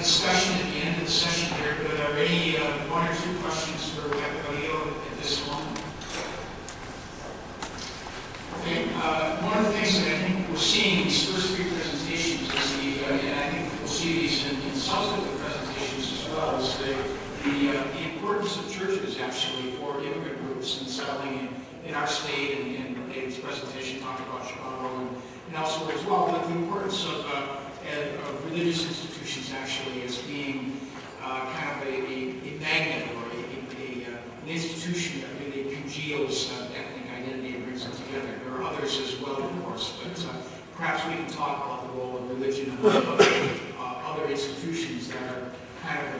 discussion at the end of the session here, but are there any one or two questions for Gabriel at this moment? Okay, one of the things that I think we're seeing in these first three presentations is and I think we'll see these in subsequent presentations as well, is the importance of churches actually for immigrant groups and settling in our state, and David's presentation talked about Chicago and elsewhere as well, but the importance of religious institutions actually as being kind of a magnet or an institution that really congeals ethnic identity and brings them together. There are others as well, of course, but perhaps we can talk about the role of religion and other institutions that are kind of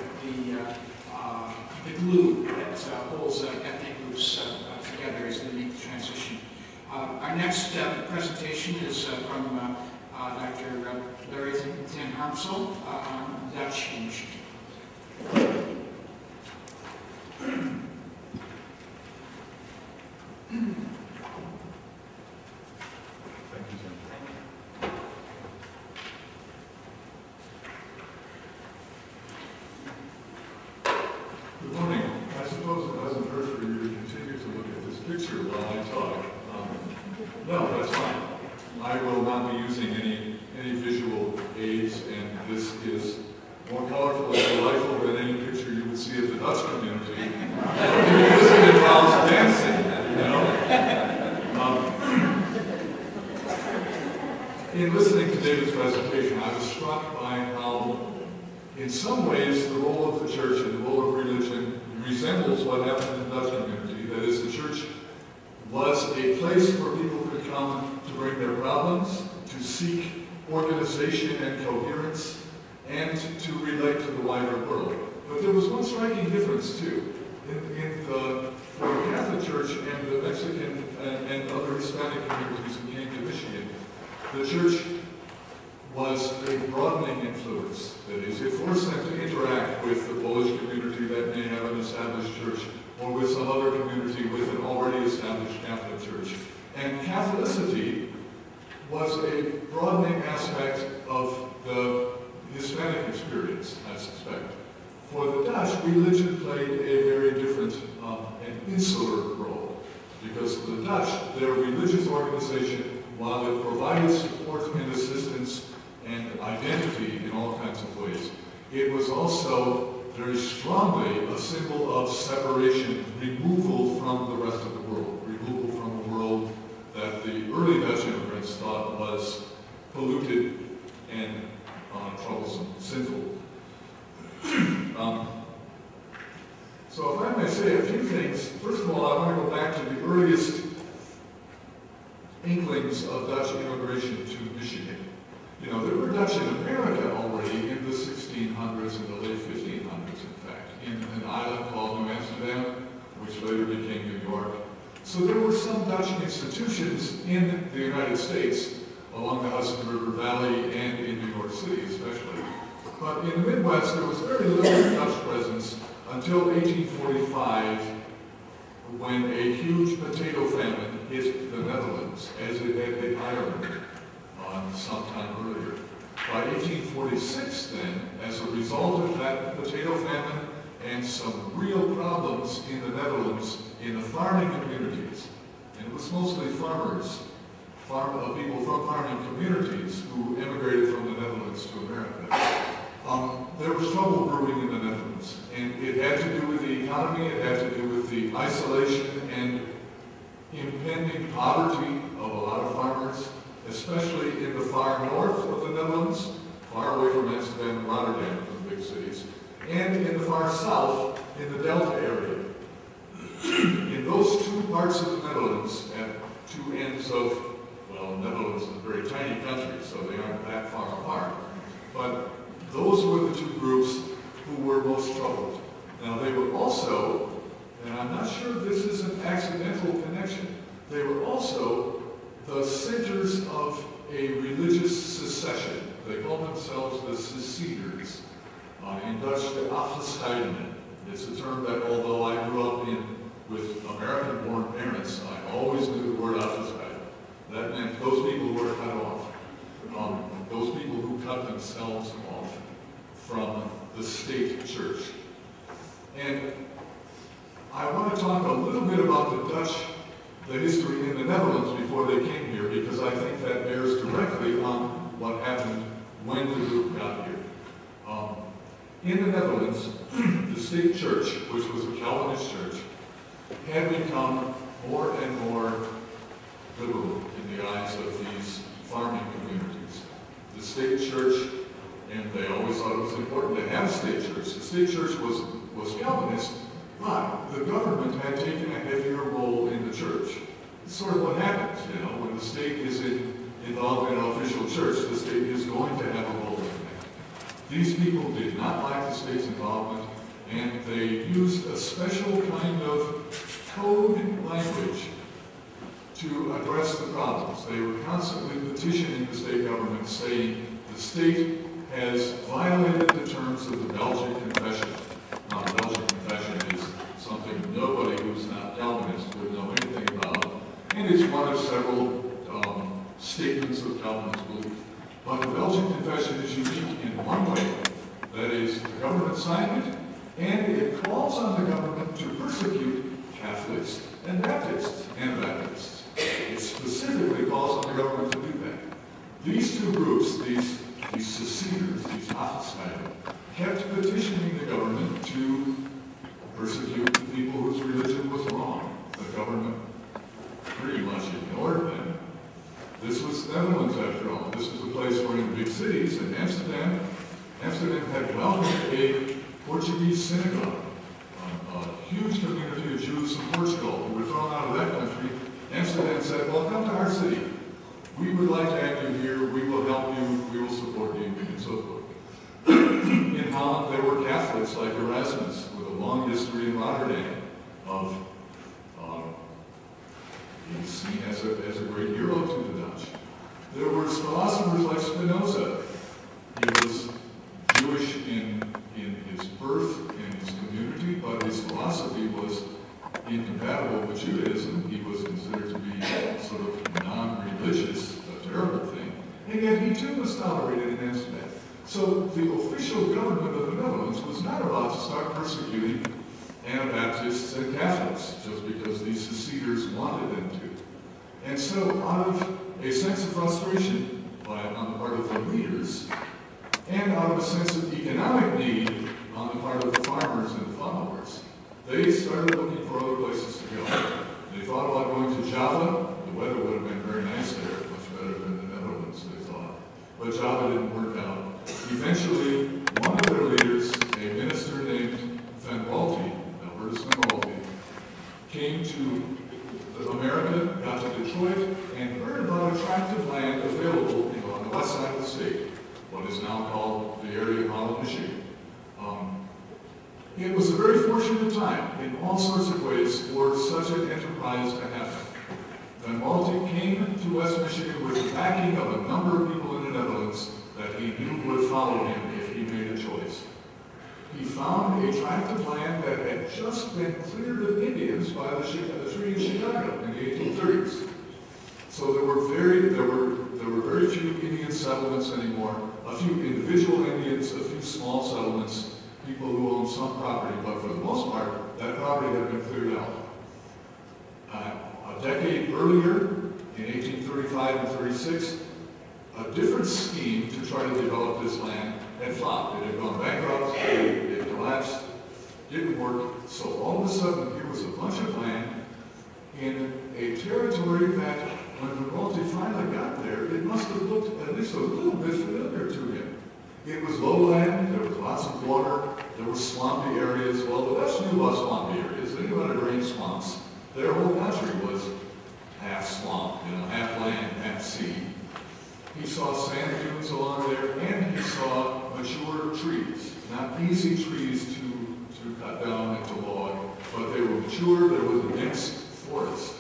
the glue that holds ethnic groups together as they make the transition. Our next presentation is from Dr. Larry ten Harmsel on Dutch initiative. Good morning. I suppose it doesn't hurt for you to continue to look at this picture while I talk. No, that's fine. I will not be using any visual aids, and this is more colorful and delightful than any picture you would see of the Dutch community. Because it involves dancing, you know. In listening to David's presentation, I was struck by how, in some ways, the role of the church and the role of religion resembles what happened in the Dutch community. That is, the church was a place where people could come to bring their problems, to seek organization and coherence, and to relate to the wider world. But there was one striking difference, too. For the Catholic Church and the Mexican and other Hispanic communities who came to Michigan, the church was a broadening influence. That is, it forced them to interact with the Polish community that may have an established church, or with some other community with an already established Catholic church. And Catholicity was a broadening aspect of the Hispanic experience, I suspect. For the Dutch, religion played a very different and insular role, because for the Dutch, their religious organization, while it provided support and assistance and identity in all kinds of ways, it was also very strongly a symbol of separation, removal from the rest of the world, removal from a world that the early Dutch immigrants thought was polluted and troublesome, sinful. So if I may say a few things, first of all, I want to go back to the earliest inklings of Dutch immigration to Michigan. You know, there were Dutch in America already in the 1600s and the late 1500s, in fact, in an island called New Amsterdam, which later became New York. So there were some Dutch institutions in the United States, along the Hudson River Valley and in New York City especially. But in the Midwest, there was very little Dutch presence until 1845, when a huge potato famine hit the Netherlands, as it had hit Ireland sometime earlier. By 1846, then, as a result of that potato famine and some real problems in the Netherlands in the farming communities, and it was mostly farmers, people from farming communities who immigrated from the Netherlands to America. There was trouble brewing in the Netherlands, and it had to do with the economy, it had to do with the isolation and impending poverty of a lot of farmers, especially in the far north of the Netherlands, far away from Amsterdam and Rotterdam, the big cities, and in the far south, in the Delta area. In those two parts of the Netherlands, at two ends of, well, the Netherlands is a very tiny country, so they aren't that far apart, but those were the two groups who were most troubled. Now, they were also, and I'm not sure this is an accidental connection, they were also the centers of a religious secession. They called themselves the seceders. In Dutch, the afgescheidenen. It's a term that, although I grew up with American-born parents, I always knew the word afgescheiden. That meant those people who were cut off. Those people who cut themselves off from the state church. And I want to talk a little bit about the history in the Netherlands before they came here, because I think that bears directly on what happened when the group got here. In the Netherlands, the state church, which was a Calvinist church, had become more and more liberal in the eyes of these farming communities. The state church, and they always thought it was important to have a state church. The state church was Calvinist, but the government had taken a heavier role in the church. It's sort of what happens, when the state is involved in an official church, the state is going to have a role in that. These people did not like the state's involvement, and they used a special kind of code language to address the problems. They were constantly petitioning the state government, saying the state has violated the terms of the Belgian Confession. Now, the Belgian Confession is something nobody who's not Calvinist would know anything about, and it's one of several statements of Calvinist belief. But the Belgian Confession is unique in one way. That is, the government signed it, and it calls on the government to persecute Catholics and Baptists and Baptists. It specifically calls on the government to do that. These two groups, these seceders, these Hafensteigen, kept petitioning the government to persecute the people whose religion was wrong. The government pretty much ignored them. This was the Netherlands, after all. This was a place where in the big cities, in Amsterdam had welcomed a Portuguese synagogue. A huge community of Jews from Portugal who were thrown out of that country. Amsterdam said, well, come to our city. We would like to have you here. We will help you. We will support you, and so forth. In Holland, there were Catholics like Erasmus, with a long history in Rotterdam of he's seen as a great hero to the Dutch. There were philosophers like Spinoza. He was Jewish in his birth, in his community, but his philosophy was incompatible with Judaism. He was considered to be sort of non-religious, a terrible thing, and yet he too was tolerated in Amsterdam. So the official government of the Netherlands was not about to start persecuting Anabaptists and Catholics just because these seceders wanted them to. And so out of a sense of frustration on the part of the leaders, and out of a sense of economic need on the part of the farmers and the followers, they started looking for other places to go. They thought about going to Java. The weather would have been very nice there, much better than the Netherlands, they thought. But Java didn't work out. Eventually, one of their leaders, a minister named Van Walti, Albertus Van Walti, came to America, got to Detroit, and heard about a tract of land available on the west side of the state, what is now called the area of Holland, Michigan. It was a very fortunate time in all sorts of ways for such an enterprise to happen. Van Walti came to West Michigan with the backing of a number of people in the Netherlands that he knew would follow him if he made a choice. He found a tract of land that had just been cleared of Indians by the Treaty of Chicago in the 1830s. So there were very few Indian settlements anymore, a few individual Indians, a few small settlements, people who owned some property, but for the most part, that property had been cleared out. A decade earlier, in 1835 and 36, a different scheme to try to develop this land had flopped. It had gone bankrupt, it collapsed, didn't work. So all of a sudden, here was a bunch of land in a territory that, when Van Walti finally got there, it must have looked at least a little bit familiar to him. It was lowland, there was lots of water, there were swampy areas. Well, the Dutch knew about swampy areas. They knew how to drain swamps. Their whole country was half swamp, half land, half sea. He saw sand dunes along there, and he saw mature trees. Not easy trees to cut down and to log, but they were mature. There was a dense forest.